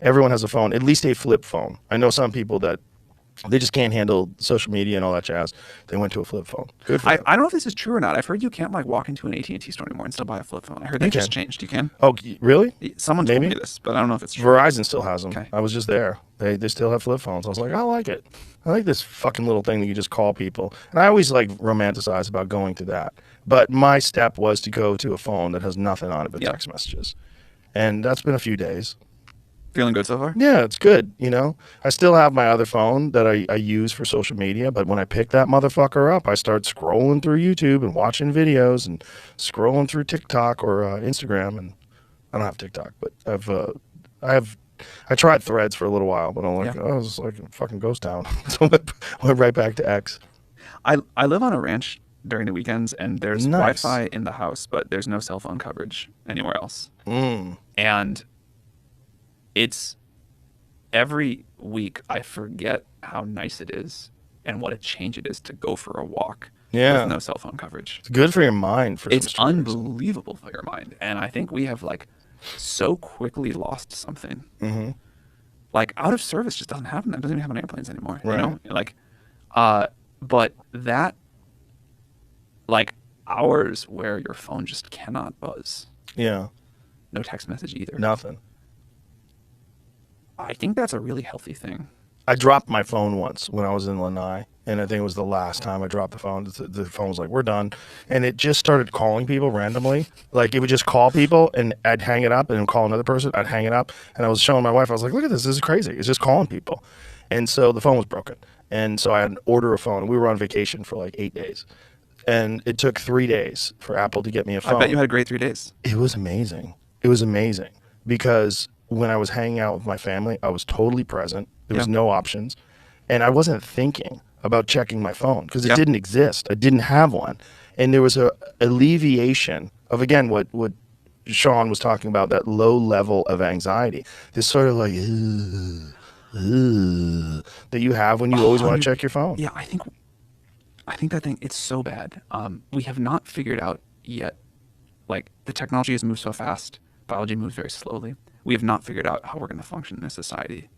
Everyone has a phone, at least a flip phone. I know some people that they just can't handle social media and all that jazz. They went to a flip phone. Good for them. I don't know if this is true or not. I've heard you can't like walk into an AT&T store anymore and still buy a flip phone. I heard You they just can. changed. You can? Oh, really? Someone told Maybe. me this, but I don't know if it's true. Verizon still has them. Okay. I was just there. They still have flip phones. I was like, I like it. I like this fucking little thing that you just call people. And I always like romanticize about going to that. But my step was to go to a phone that has nothing on it but text messages. And that's been a few days. Feeling good so far? Yeah, it's good. You know, I still have my other phone that I use for social media, but when I pick that motherfucker up, I start scrolling through YouTube and watching videos and scrolling through TikTok or Instagram. And I don't have TikTok, but I tried Threads for a little while, but I'm like, oh, it's like a fucking ghost town. So I went right back to X. I live on a ranch during the weekends, and there's Nice. Wi-Fi in the house, but there's no cell phone coverage anywhere else. Mm. And it's every week I forget how nice it is and what a change it is to go for a walk with no cell phone coverage. It's good for your mind. It's unbelievable for your mind. And I think we have like so quickly lost something. Mm-hmm. Like out of service just doesn't happen. That doesn't even happen on airplanes anymore. Right. You know? Like, but that, like hours where your phone just cannot buzz. Yeah. No text message either. Nothing. I think that's a really healthy thing. I dropped my phone once when I was in Lanai, and I think it was the last time I dropped the phone. The phone was like, we're done. And it just started calling people randomly. Like, it would just call people, and I'd hang it up, and then call another person. I'd hang it up. And I was showing my wife, I was like, look at this. This is crazy. It's just calling people. And so the phone was broken. And so I had to order a phone. We were on vacation for like 8 days. And it took 3 days for Apple to get me a phone. I bet you had a great 3 days. It was amazing. It was amazing because when I was hanging out with my family, I was totally present. There was no options. And I wasn't thinking about checking my phone because it didn't exist. I didn't have one. And there was a alleviation of, again, what Sean was talking about, that low level of anxiety. This sort of like, that you have when you always want to check your phone. Yeah, I think that thing, it's so bad. We have not figured out yet, like the technology has moved so fast, biology moves very slowly. We have not figured out how we're going to function in a society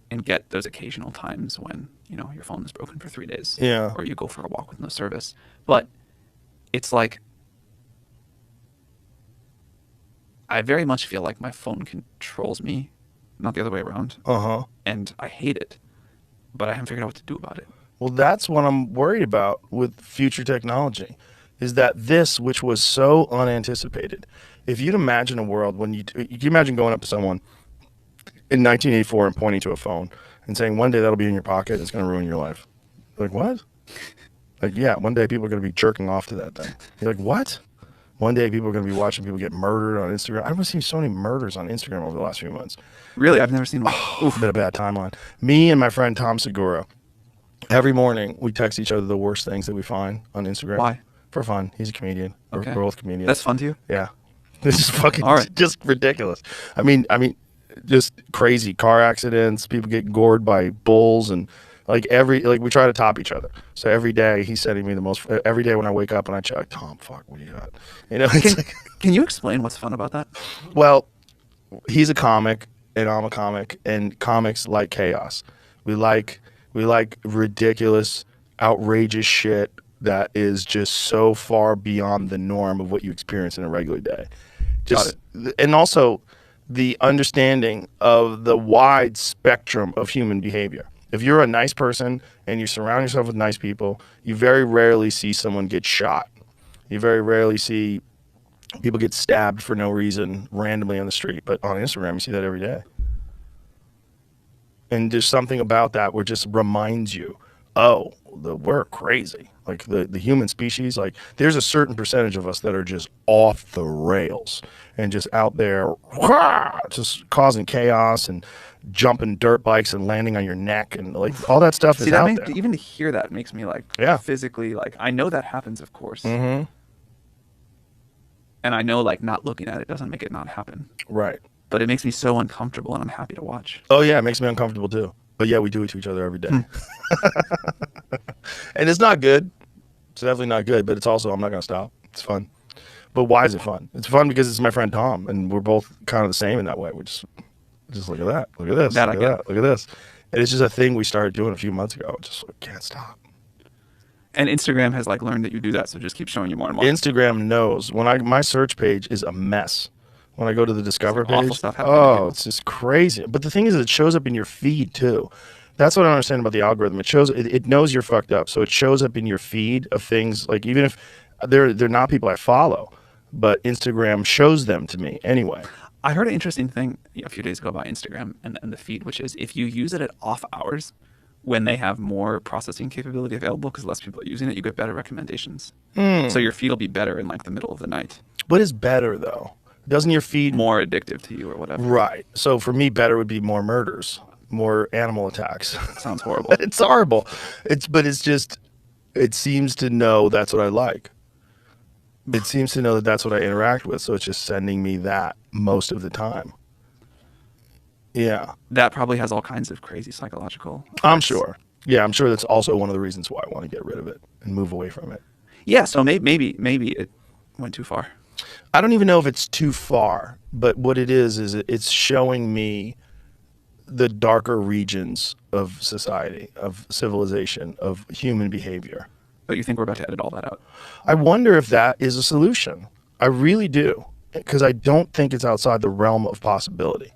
and get those occasional times when, you know, your phone is broken for 3 days. Yeah. Or you go for a walk with no service. But it's like, I very much feel like my phone controls me, not the other way around. And I hate it, but I haven't figured out what to do about it. Well, that's what I'm worried about with future technology, is that this, which was so unanticipated, if you'd imagine a world when you can imagine going up to someone in 1984 and pointing to a phone and saying, one day that'll be in your pocket and it's going to ruin your life. Like, what? Like, yeah, one day people are going to be jerking off to that thing. You're like, what? One day people are going to be watching people get murdered on Instagram. I've seen so many murders on Instagram over the last few months. Really? I've never seen one. It's been a bad timeline. Me and my friend Tom Segura, every morning we text each other the worst things that we find on Instagram. Why? For fun. He's a comedian. Okay. We're both comedians. That's fun to you? Yeah. This is fucking All right. just ridiculous. I mean, just crazy car accidents, people get gored by bulls, and like we try to top each other. So every day he's sending me the most. Every day when I wake up and I check, Tom, fuck, what do you got? You know. Can you explain what's fun about that? Well, he's a comic and I'm a comic, and comics like chaos. We like ridiculous, outrageous shit that is just so far beyond the norm of what you experience in a regular day. And also the understanding of the wide spectrum of human behavior. If you're a nice person and you surround yourself with nice people, you very rarely see someone get shot. You very rarely see people get stabbed for no reason randomly on the street. But on Instagram, you see that every day. And there's something about that where it just reminds you, we're crazy. Like the human species, like there's a certain percentage of us that are just off the rails and just out there, just causing chaos and jumping dirt bikes and landing on your neck, and like all that stuff is out there. Even to hear that makes me like physically, like I know that happens, of course. Mm-hmm. And I know like not looking at it doesn't make it not happen. Right. But it makes me so uncomfortable, and I'm happy to watch. Oh yeah, it makes me uncomfortable too. But yeah, we do it to each other every day. And it's not good. It's definitely not good, but it's also, I'm not going to stop. It's fun. But why is it fun? It's fun because it's my friend Tom, and we're both kind of the same in that way. We're just Just look at that. Look at this. That Look I at get. that. Look at this. And it's just a thing we started doing a few months ago. Just can't stop. And Instagram has like learned that you do that, so just keep showing you more and more. Instagram knows when my search page is a mess. When I go to the Discover like awful page, stuff happening to people. it's just crazy. But the thing is, it shows up in your feed too. That's what I understand about the algorithm. It knows you're fucked up, so it shows up in your feed of things like even if they're not people I follow, but Instagram shows them to me anyway. I heard an interesting thing a few days ago about Instagram and the feed, which is if you use it at off hours, when they have more processing capability available because less people are using it, you get better recommendations. So your feed will be better in like the middle of the night. What is better though? Doesn't your feed More addictive to you or whatever. right? So for me, better would be more murders, more animal attacks. Sounds horrible. It's horrible. It's just it seems to know that's what I like. It seems to know that that's what I interact with, so it's just sending me that most of the time. Yeah, That probably has all kinds of crazy psychological I'm effects. sure. Yeah, I'm sure that's also one of the reasons why I want to get rid of it and move away from it. Yeah, so maybe it went too far. I don't even know if it's too far, but what it is it's showing me the darker regions of society, of civilization, of human behavior. But you think we're about to edit all that out? I wonder if that is a solution. I really do, because I don't think it's outside the realm of possibility.